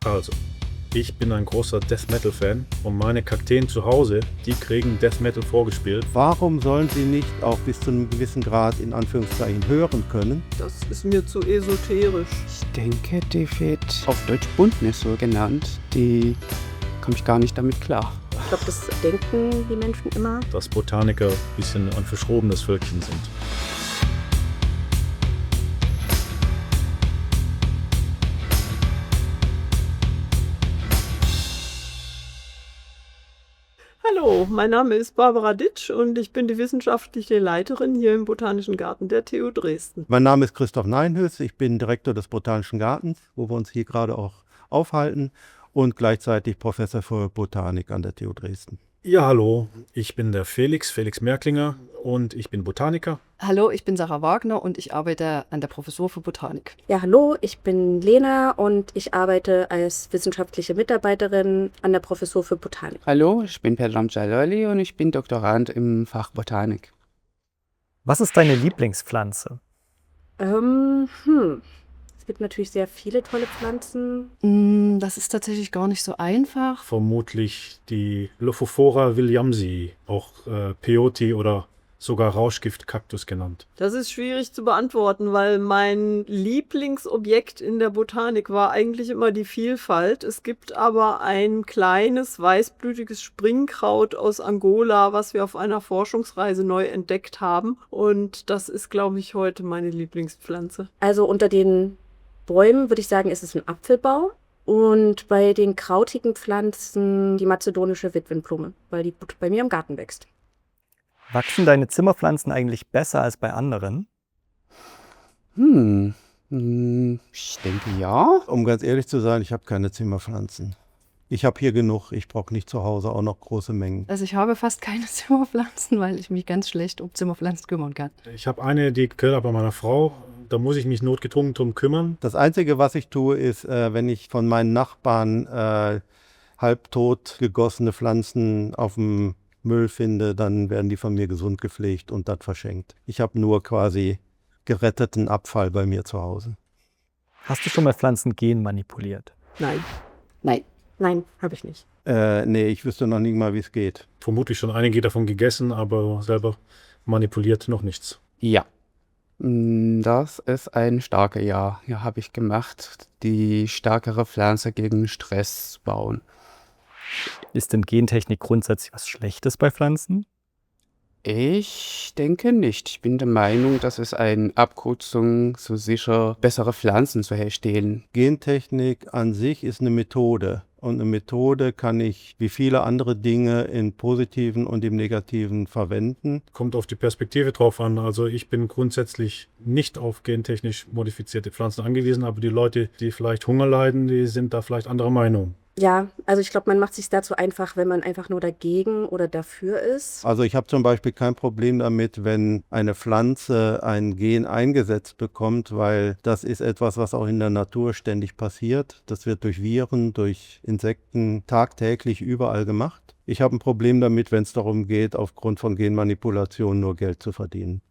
Also, ich bin ein großer Death Metal Fan und meine Kakteen zu Hause, die kriegen Death Metal vorgespielt. Warum sollen sie nicht auch bis zu einem gewissen Grad in Anführungszeichen hören können? Das ist mir zu esoterisch. Ich denke, die wird auf Deutsch Buntnisse genannt. Die komme ich gar nicht damit klar. Ich glaube, das denken die Menschen immer. Dass Botaniker ein bisschen ein verschrobenes Völkchen sind. Hallo, mein Name ist Barbara Ditsch und ich bin die wissenschaftliche Leiterin hier im Botanischen Garten der TU Dresden. Mein Name ist Christoph Neinhös, ich bin Direktor des Botanischen Gartens, wo wir uns hier gerade auch aufhalten, und gleichzeitig Professor für Botanik an der TU Dresden. Ja, hallo, ich bin der Felix Merklinger und ich bin Botaniker. Hallo, ich bin Sarah Wagner und ich arbeite an der Professur für Botanik. Ja, hallo, ich bin Lena und ich arbeite als wissenschaftliche Mitarbeiterin an der Professur für Botanik. Hallo, ich bin Pedram Jalali und ich bin Doktorand im Fach Botanik. Was ist deine Lieblingspflanze? Es gibt natürlich sehr viele tolle Pflanzen. Das ist tatsächlich gar nicht so einfach. Vermutlich die Lophophora williamsi, auch Peyote oder sogar Rauschgiftkaktus genannt. Das ist schwierig zu beantworten, weil mein Lieblingsobjekt in der Botanik war eigentlich immer die Vielfalt. Es gibt aber ein kleines, weißblütiges Springkraut aus Angola, was wir auf einer Forschungsreise neu entdeckt haben. Und das ist, glaube ich, heute meine Lieblingspflanze. Also unter den Bäumen würde ich sagen, ist es ein Apfelbaum. Und bei den krautigen Pflanzen die mazedonische Witwenblume, weil die bei mir im Garten wächst. Wachsen deine Zimmerpflanzen eigentlich besser als bei anderen? Ich denke ja. Um ganz ehrlich zu sein, ich habe keine Zimmerpflanzen. Ich habe hier genug, ich brauche nicht zu Hause auch noch große Mengen. Also ich habe fast keine Zimmerpflanzen, weil ich mich ganz schlecht um Zimmerpflanzen kümmern kann. Ich habe eine, die gehört bei meiner Frau. Da muss ich mich notgedrungen drum kümmern. Das Einzige, was ich tue, ist, wenn ich von meinen Nachbarn halbtot gegossene Pflanzen auf dem Müll finde, dann werden die von mir gesund gepflegt und das verschenkt. Ich habe nur quasi geretteten Abfall bei mir zu Hause. Hast du schon mal Pflanzen genmanipuliert? Nein. Nein, habe ich nicht. Nee, ich wüsste noch nicht mal, wie es geht. Vermutlich schon einige davon gegessen, aber selber manipuliert noch nichts. Ja. Das ist ein starker Ja. Ja, habe ich gemacht. Die stärkere Pflanze gegen Stress bauen. Ist denn Gentechnik grundsätzlich was Schlechtes bei Pflanzen? Ich denke nicht. Ich bin der Meinung, das ist eine Abkürzung, so sicher bessere Pflanzen zu herstellen. Gentechnik an sich ist eine Methode. Und eine Methode kann ich wie viele andere Dinge im Positiven und im Negativen verwenden. Kommt auf die Perspektive drauf an. Also ich bin grundsätzlich nicht auf gentechnisch modifizierte Pflanzen angewiesen, aber die Leute, die vielleicht Hunger leiden, die sind da vielleicht anderer Meinung. Ja, also ich glaube, man macht sich dazu einfach, wenn man einfach nur dagegen oder dafür ist. Also ich habe zum Beispiel kein Problem damit, wenn eine Pflanze ein Gen eingesetzt bekommt, weil das ist etwas, was auch in der Natur ständig passiert. Das wird durch Viren, durch Insekten tagtäglich überall gemacht. Ich habe ein Problem damit, wenn es darum geht, aufgrund von Genmanipulation nur Geld zu verdienen.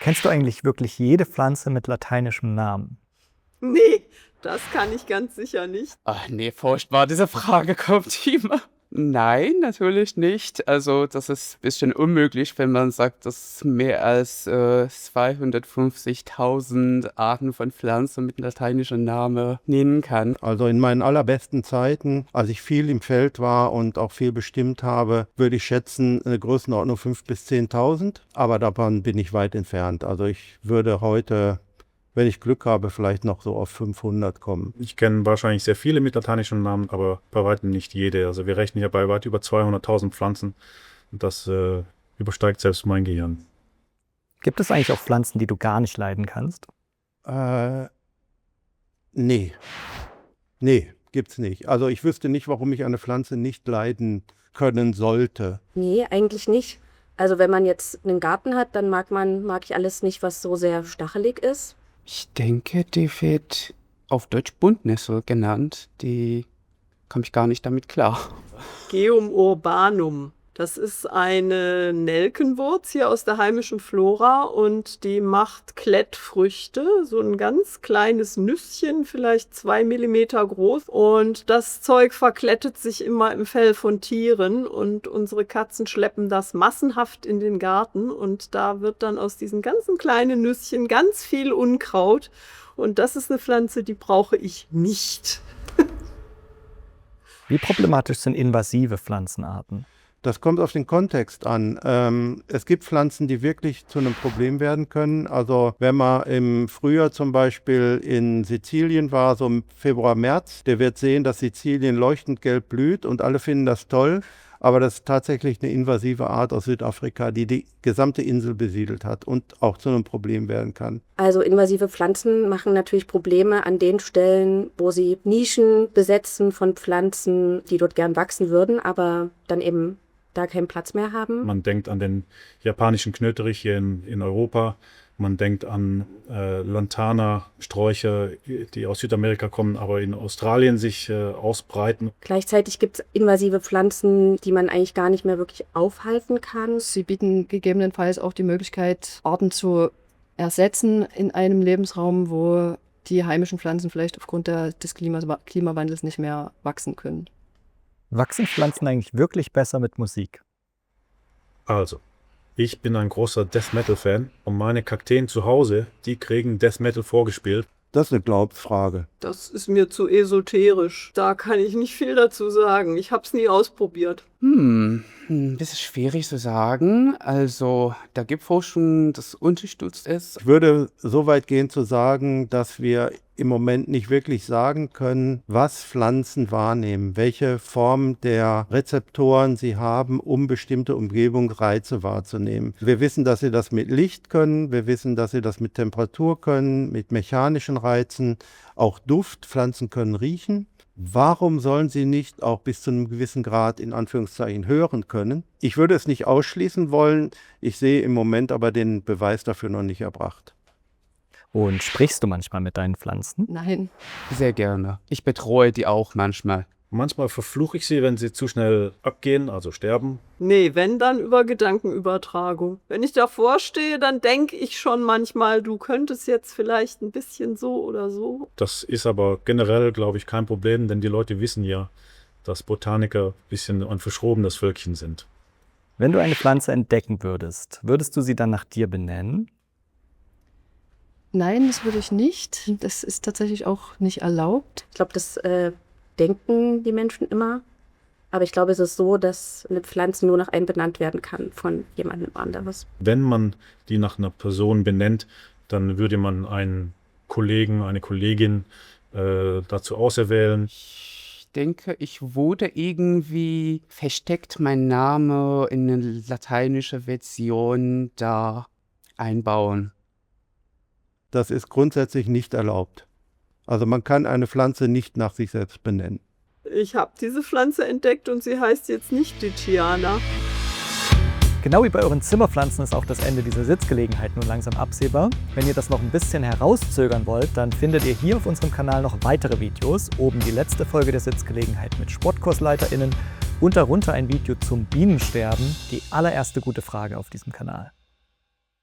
Kennst du eigentlich wirklich jede Pflanze mit lateinischem Namen? Nee, das kann ich ganz sicher nicht. Ach nee, furchtbar, diese Frage kommt immer. Nein, natürlich nicht. Also das ist ein bisschen unmöglich, wenn man sagt, dass mehr als 250.000 Arten von Pflanzen mit lateinischem Namen nennen kann. Also in meinen allerbesten Zeiten, als ich viel im Feld war und auch viel bestimmt habe, würde ich schätzen, eine Größenordnung 5.000 bis 10.000. Aber davon bin ich weit entfernt. Also ich würde heute, wenn ich Glück habe, vielleicht noch so auf 500 kommen. Ich kenne wahrscheinlich sehr viele mit lateinischen Namen, aber bei weitem nicht jede. Also wir rechnen ja bei weit über 200.000 Pflanzen. Und das übersteigt selbst mein Gehirn. Gibt es eigentlich auch Pflanzen, die du gar nicht leiden kannst? Nee, gibt's nicht. Also ich wüsste nicht, warum ich eine Pflanze nicht leiden können sollte. Nee, eigentlich nicht. Also wenn man jetzt einen Garten hat, dann mag ich alles nicht, was so sehr stachelig ist. Ich denke, die wird auf Deutsch Buntnisse genannt. Die komme ich gar nicht damit klar. Geum urbanum. Das ist eine Nelkenwurz hier aus der heimischen Flora und die macht Klettfrüchte, so ein ganz kleines Nüsschen, vielleicht 2 Millimeter groß. Und das Zeug verklettet sich immer im Fell von Tieren und unsere Katzen schleppen das massenhaft in den Garten und da wird dann aus diesen ganzen kleinen Nüsschen ganz viel Unkraut. Und das ist eine Pflanze, die brauche ich nicht. Wie problematisch sind invasive Pflanzenarten? Das kommt auf den Kontext an. Es gibt Pflanzen, die wirklich zu einem Problem werden können. Also wenn man im Frühjahr zum Beispiel in Sizilien war, so im Februar, März, der wird sehen, dass Sizilien leuchtend gelb blüht und alle finden das toll. Aber das ist tatsächlich eine invasive Art aus Südafrika, die die gesamte Insel besiedelt hat und auch zu einem Problem werden kann. Also invasive Pflanzen machen natürlich Probleme an den Stellen, wo sie Nischen besetzen von Pflanzen, die dort gern wachsen würden, aber dann eben da keinen Platz mehr haben. Man denkt an den japanischen Knöterich hier in Europa. Man denkt an Lantana-Sträucher, die aus Südamerika kommen, aber in Australien sich ausbreiten. Gleichzeitig gibt es invasive Pflanzen, die man eigentlich gar nicht mehr wirklich aufhalten kann. Sie bieten gegebenenfalls auch die Möglichkeit, Arten zu ersetzen in einem Lebensraum, wo die heimischen Pflanzen vielleicht aufgrund des Klimawandels nicht mehr wachsen können. Wachsen Pflanzen eigentlich wirklich besser mit Musik? Also, ich bin ein großer Death-Metal-Fan und meine Kakteen zu Hause, die kriegen Death-Metal vorgespielt. Das ist eine Glaubensfrage. Das ist mir zu esoterisch. Da kann ich nicht viel dazu sagen. Ich habe es nie ausprobiert. Das ist schwierig zu sagen. Also, da gibt Forschung, das unterstützt es. Ich würde so weit gehen zu sagen, dass wir im Moment nicht wirklich sagen können, was Pflanzen wahrnehmen, welche Form der Rezeptoren sie haben, um bestimmte Umgebungsreize wahrzunehmen. Wir wissen, dass sie das mit Licht können, wir wissen, dass sie das mit Temperatur können, mit mechanischen Reizen, auch Duft. Pflanzen können riechen. Warum sollen sie nicht auch bis zu einem gewissen Grad in Anführungszeichen hören können? Ich würde es nicht ausschließen wollen, ich sehe im Moment aber den Beweis dafür noch nicht erbracht. Und sprichst du manchmal mit deinen Pflanzen? Nein. Sehr gerne. Ich betreue die auch manchmal. Manchmal verfluche ich sie, wenn sie zu schnell abgehen, also sterben. Nee, wenn, dann über Gedankenübertragung. Wenn ich davor stehe, dann denke ich schon manchmal, du könntest jetzt vielleicht ein bisschen so oder so. Das ist aber generell, glaube ich, kein Problem, denn die Leute wissen ja, dass Botaniker ein bisschen ein verschrobenes Völkchen sind. Wenn du eine Pflanze entdecken würdest, würdest du sie dann nach dir benennen? Nein, das würde ich nicht. Das ist tatsächlich auch nicht erlaubt. Ich glaube, das denken die Menschen immer. Aber ich glaube, es ist so, dass eine Pflanze nur nach einem benannt werden kann von jemandem anderes. Wenn man die nach einer Person benennt, dann würde man einen Kollegen, eine Kollegin dazu auserwählen. Ich denke, ich würde irgendwie versteckt mein Name in eine lateinische Version da einbauen. Das ist grundsätzlich nicht erlaubt. Also man kann eine Pflanze nicht nach sich selbst benennen. Ich habe diese Pflanze entdeckt und sie heißt jetzt nicht Dichiana. Genau wie bei euren Zimmerpflanzen ist auch das Ende dieser Sitzgelegenheit nun langsam absehbar. Wenn ihr das noch ein bisschen herauszögern wollt, dann findet ihr hier auf unserem Kanal noch weitere Videos. Oben die letzte Folge der Sitzgelegenheit mit SportkursleiterInnen und darunter ein Video zum Bienensterben, die allererste gute Frage auf diesem Kanal.